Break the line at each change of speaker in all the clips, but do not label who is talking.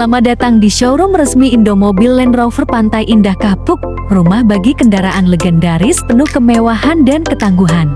Selamat datang di showroom resmi Indomobil Land Rover Pantai Indah Kapuk, rumah bagi kendaraan legendaris penuh kemewahan dan ketangguhan.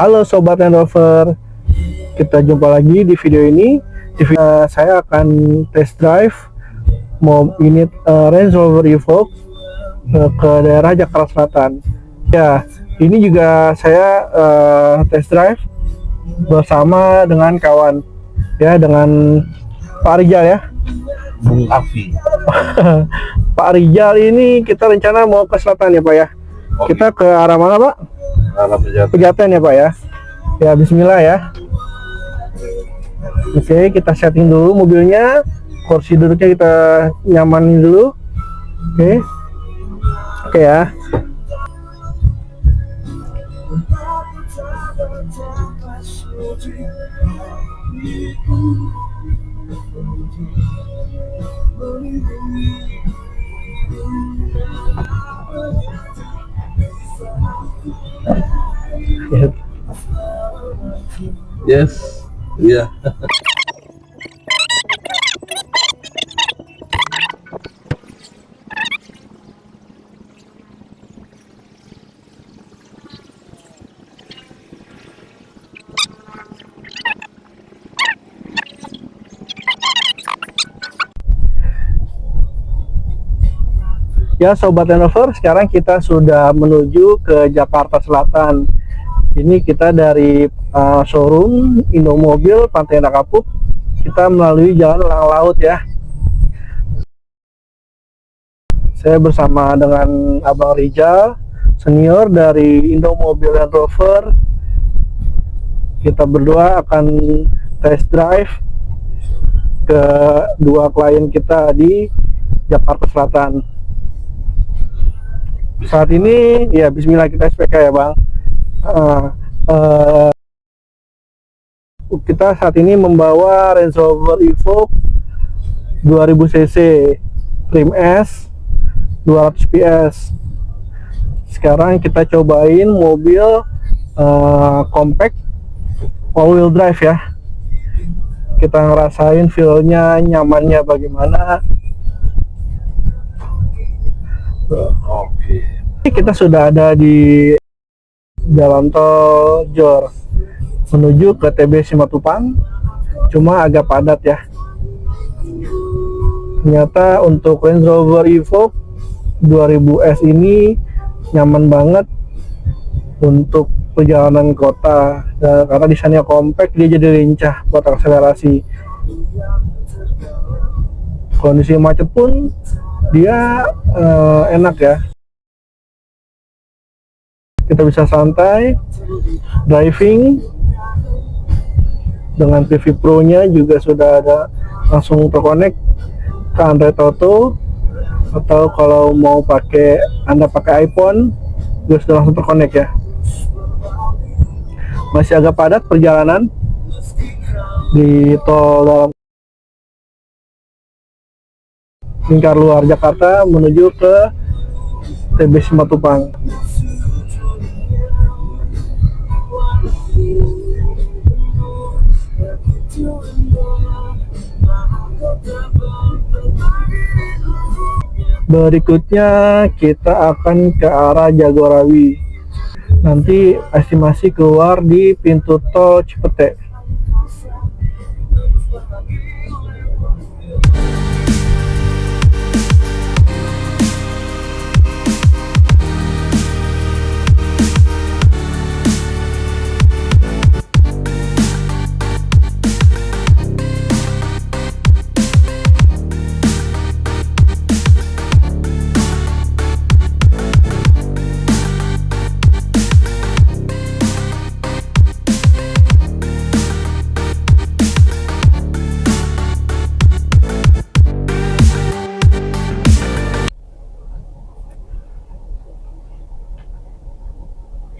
Halo Sobat Land Rover, kita jumpa lagi di video ini. Saya akan test drive unit Range Rover Evoque ke daerah Jakarta Selatan. Ya, ini juga saya test drive bersama dengan kawan, ya, dengan Pak Rijal ya.
Bung Afi.
Pak Rijal ini kita rencana mau ke selatan ya Pak ya.
Oke.
Kita ke arah mana Pak?
Arah
Pejaten ya Pak ya. Ya, bismillah ya. Oke, kita setting dulu mobilnya. Kursi duduknya kita nyamanin dulu. Oke. Oke ya.
Yes, iya.
Ya Sobat Land Rover, sekarang kita sudah menuju ke Jakarta Selatan. Ini kita dari showroom Indomobil Pantai Indah Kapuk. Kita melalui jalan layang laut ya. Saya bersama dengan Abang Rijal, senior dari Indomobil Land Rover. Kita berdua akan test drive ke dua klien kita di Jakarta Selatan. Saat ini ya bismillah kita SPK ya Bang. Kita saat ini membawa Range Rover Evoque 2000 cc trim S 200 PS. Sekarang kita cobain mobil compact all wheel drive ya. Kita ngerasain feel-nya, nyamannya bagaimana.
Oke.
Kita sudah ada di jalan tol Jor menuju ke TB Simatupang, cuma agak padat ya. Ternyata untuk Range Rover Evoque 2000S ini nyaman banget untuk perjalanan kota, karena desainnya compact, dia jadi lincah buat akselerasi. Kondisi macet pun dia enak ya. Kita bisa santai driving dengan PV Pro nya juga sudah ada, langsung terkonek ke Android Auto, atau kalau mau Anda pakai iPhone juga sudah langsung terkonek ya. Masih agak padat perjalanan di tol dalam lingkar luar Jakarta menuju ke TB Simatupang. Berikutnya kita akan ke arah Jagorawi. Nanti estimasi keluar di pintu tol Cipete.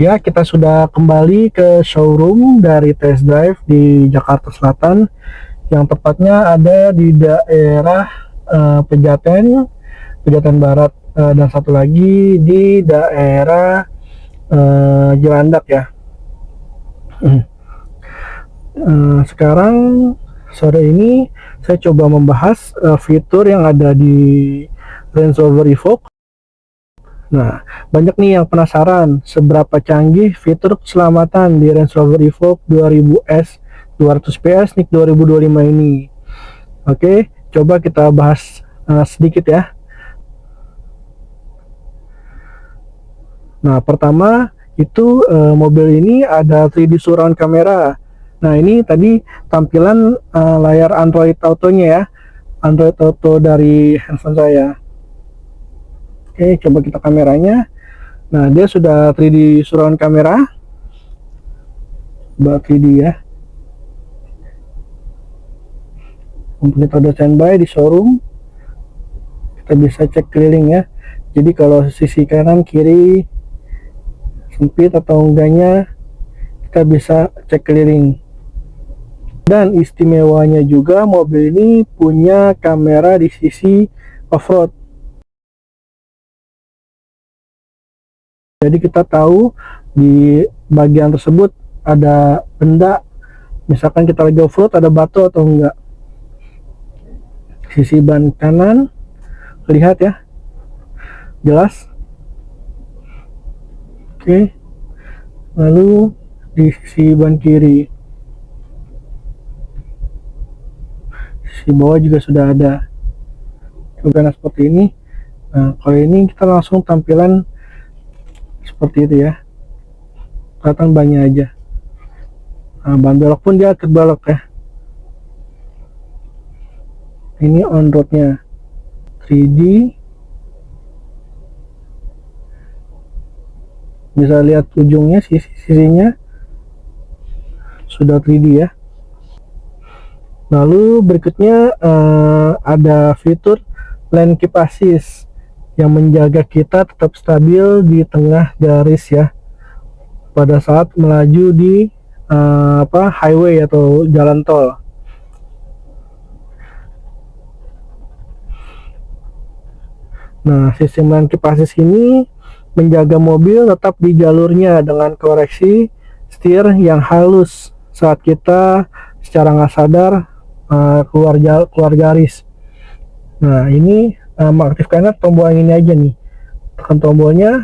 Ya, kita sudah kembali ke showroom dari test drive di Jakarta Selatan, yang tepatnya ada di daerah Pejaten Barat, dan satu lagi di daerah Jelandak ya. Sekarang sore ini saya coba membahas fitur yang ada di Range Rover Evoque. Nah, banyak nih yang penasaran seberapa canggih fitur keselamatan di Range Rover Evoque 2000S 200 PS NIK 2025 ini. Oke, coba kita bahas sedikit ya. Nah, pertama itu mobil ini ada 3D surround camera. Nah, ini tadi tampilan layar Android Auto-nya ya. Android Auto dari handphone saya. Oke, coba kita kameranya. Nah, dia sudah 3D surround kamera. Coba 3D ya. Mumpung kita udah standby di showroom, kita bisa cek keliling ya. Jadi kalau sisi kanan kiri sempit atau enggaknya, kita bisa cek keliling. Dan istimewanya juga mobil ini punya kamera di sisi off-road. Jadi kita tahu di bagian tersebut ada benda, misalkan kita lagi off-road ada batu atau enggak. Sisi ban kanan lihat ya, jelas. Oke, lalu di sisi ban kiri, sisi bawah juga sudah ada. Bukan seperti ini. Nah, kalau ini kita langsung tampilan seperti itu ya, kelihatan banyak aja. Nah, ban belok pun dia terbelok ya. Ini on roadnya 3D, bisa lihat ujungnya, sisinya sudah 3D ya. Lalu berikutnya ada fitur lane keep assist yang menjaga kita tetap stabil di tengah garis ya, pada saat melaju di highway atau jalan tol. Nah, sistem lane keep assist ini menjaga mobil tetap di jalurnya dengan koreksi setir yang halus saat kita secara nggak sadar keluar garis. Nah, ini mengaktifkannya tombol yang ini aja nih. Tekan tombolnya,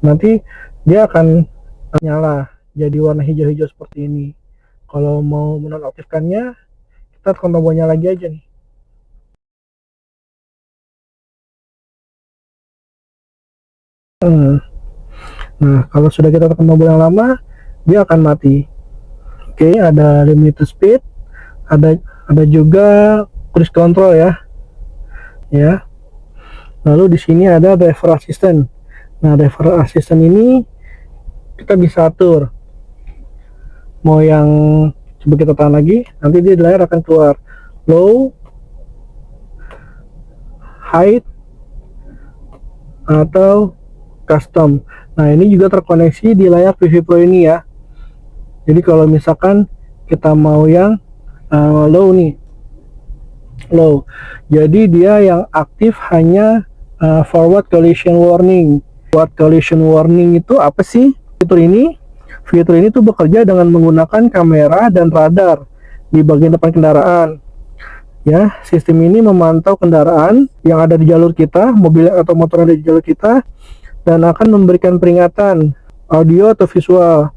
nanti dia akan nyala jadi warna hijau-hijau seperti ini. Kalau mau menonaktifkannya, kita tekan tombolnya lagi aja nih. Nah, kalau sudah kita tekan tombol yang lama, dia akan mati. Oke, ada limited speed, ada juga cruise control ya. Ya. Lalu di sini ada driver assistant. Nah, driver assistant ini kita bisa atur. Mau yang, coba kita tahan lagi, nanti dia di layar akan keluar low, height, atau custom. Nah, ini juga terkoneksi di layar PV Pro ini ya. Jadi kalau misalkan kita mau yang low nih, low, jadi dia yang aktif hanya forward collision warning. Forward collision warning itu apa sih? Fitur ini tuh bekerja dengan menggunakan kamera dan radar di bagian depan kendaraan. Ya, sistem ini memantau kendaraan yang ada di jalur kita, mobil atau motor yang ada di jalur kita, dan akan memberikan peringatan audio atau visual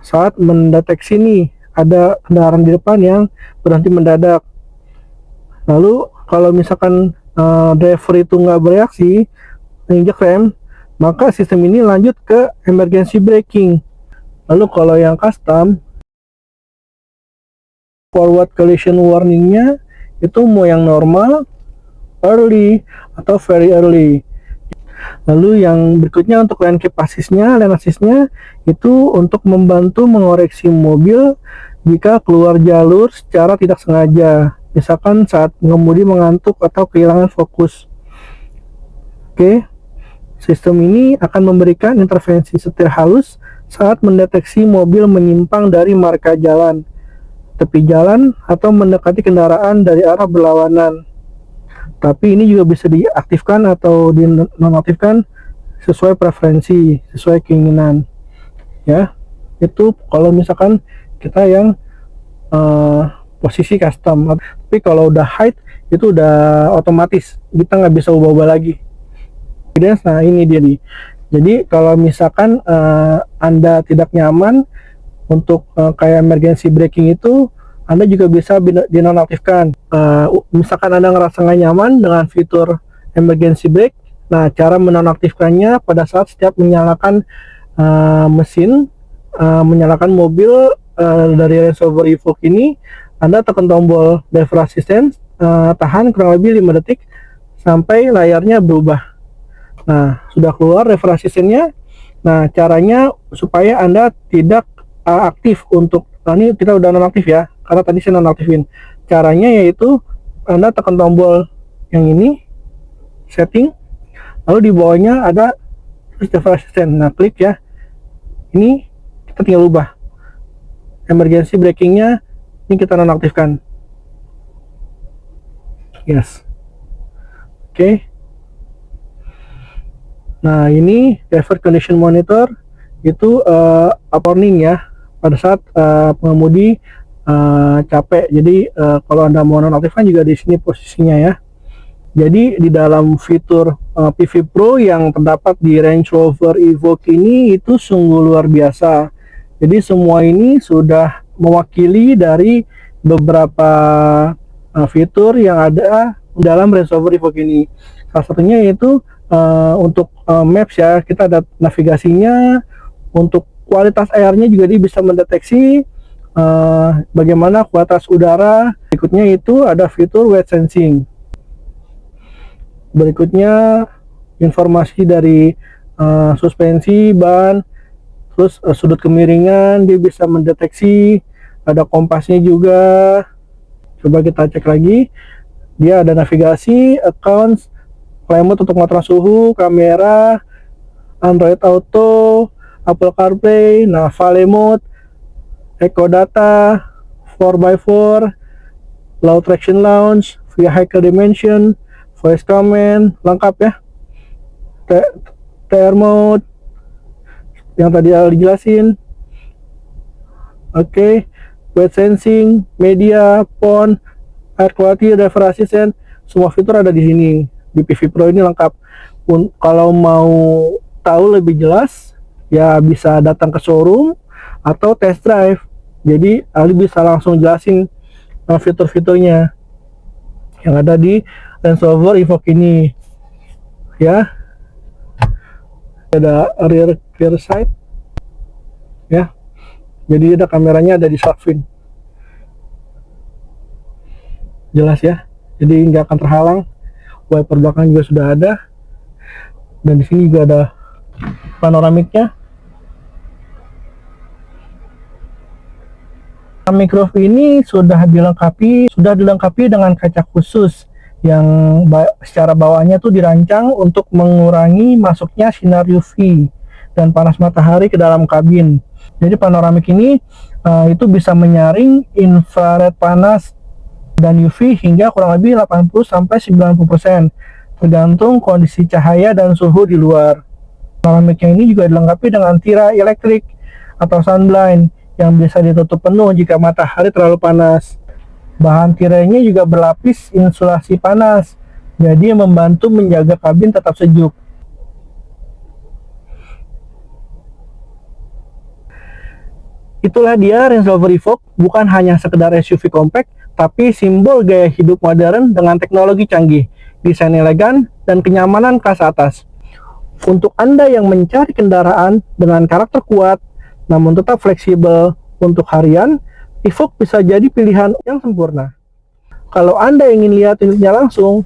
saat mendeteksi nih ada kendaraan di depan yang berhenti mendadak. Lalu kalau misalkan driver itu nggak bereaksi menginjak rem, maka sistem ini lanjut ke emergency braking. Lalu kalau yang custom, forward collision warningnya itu mau yang normal, early, atau very early. Lalu yang berikutnya untuk lane keep assist-nya, lane assist-nya itu untuk membantu mengoreksi mobil jika keluar jalur secara tidak sengaja, misalkan saat pengemudi mengantuk atau kehilangan fokus. Oke, sistem ini akan memberikan intervensi setir halus saat mendeteksi mobil menyimpang dari marka jalan, tepi jalan, atau mendekati kendaraan dari arah berlawanan. Tapi ini juga bisa diaktifkan atau dinonaktifkan sesuai preferensi, sesuai keinginan. Ya, itu kalau misalkan kita yang posisi custom. Tapi kalau udah hide itu udah otomatis, kita nggak bisa ubah-ubah lagi. Nah ini dia nih. Jadi kalau misalkan Anda tidak nyaman untuk kayak emergency braking itu, Anda juga bisa dinonaktifkan. Misalkan Anda ngerasa nggak nyaman dengan fitur emergency brake, nah cara menonaktifkannya pada saat setiap menyalakan mesin, menyalakan mobil dari Range Rover Evoque ini, Anda tekan tombol driver assistance, tahan kurang lebih 5 detik sampai layarnya berubah. Nah, sudah keluar driver assistance-nya. Nah, caranya supaya Anda tidak aktif untuk, ini kita udah nonaktif ya, karena tadi saya nonaktifin. Caranya yaitu Anda tekan tombol yang ini, setting, lalu di bawahnya ada driver assistance. Nah, klik ya. Ini kita tinggal ubah. Emergency braking-nya ini kita nonaktifkan. Yes. Oke. Nah, ini driver condition monitor itu warning ya pada saat pengemudi capek. Jadi kalau Anda mau nonaktifkan juga di sini posisinya ya. Jadi di dalam fitur PV Pro yang terdapat di Range Rover Evoque ini itu sungguh luar biasa. Jadi semua ini sudah mewakili dari beberapa fitur yang ada dalam Range Rover Evoque ini. Salah satunya yaitu untuk maps ya, kita ada navigasinya. Untuk kualitas airnya juga dia bisa mendeteksi bagaimana kualitas udara. Berikutnya itu ada fitur wet sensing. Berikutnya informasi dari suspensi, ban, terus sudut kemiringan dia bisa mendeteksi. Ada kompasnya juga. Coba kita cek lagi. Dia ada navigasi, accounts, climate untuk mengatur suhu, kamera, Android Auto, Apple CarPlay, nah Vale Mode, Eco Data, 4x4, Low Traction Launch, Vehicle Dimension, Voice Command, lengkap ya. TR Mode yang tadi dijelasin. Oke, wet sensing, media, phone, air quality, driver assistant, semua fitur ada di sini. Di PV Pro ini lengkap. Kalau mau tahu lebih jelas, ya bisa datang ke showroom atau test drive. Jadi Ali bisa langsung jelasin fitur-fiturnya yang ada di Range Rover Evoque ini. Ya, ada rear sight. Ya, jadi ada kameranya ada di shark fin. Jelas ya. Jadi nggak akan terhalang. Wiper belakang juga sudah ada, dan di sini juga ada panoramiknya. Panoramic roof ini sudah dilengkapi dengan kaca khusus yang secara bawahnya tuh dirancang untuk mengurangi masuknya sinar UV dan panas matahari ke dalam kabin. Jadi panoramik ini itu bisa menyaring infrared panas dan UV hingga kurang lebih 80-90%, tergantung kondisi cahaya dan suhu di luar. Panoramiknya ini juga dilengkapi dengan tirai elektrik atau sunblind yang bisa ditutup penuh jika matahari terlalu panas. Bahan tirainya juga berlapis insulasi panas, jadi membantu menjaga kabin tetap sejuk. Itulah dia Range Rover Evoque, bukan hanya sekedar SUV compact, tapi simbol gaya hidup modern dengan teknologi canggih, desain elegan, dan kenyamanan kelas atas. Untuk Anda yang mencari kendaraan dengan karakter kuat, namun tetap fleksibel untuk harian, Evoque bisa jadi pilihan yang sempurna. Kalau Anda ingin lihat unitnya langsung,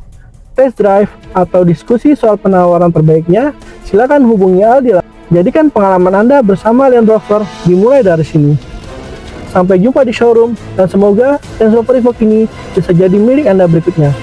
test drive, atau diskusi soal penawaran terbaiknya, silakan hubungi Aldi. Jadikan pengalaman Anda bersama Land Rover dimulai dari sini. Sampai jumpa di showroom, dan semoga Range Rover Evoque ini bisa jadi milik Anda berikutnya.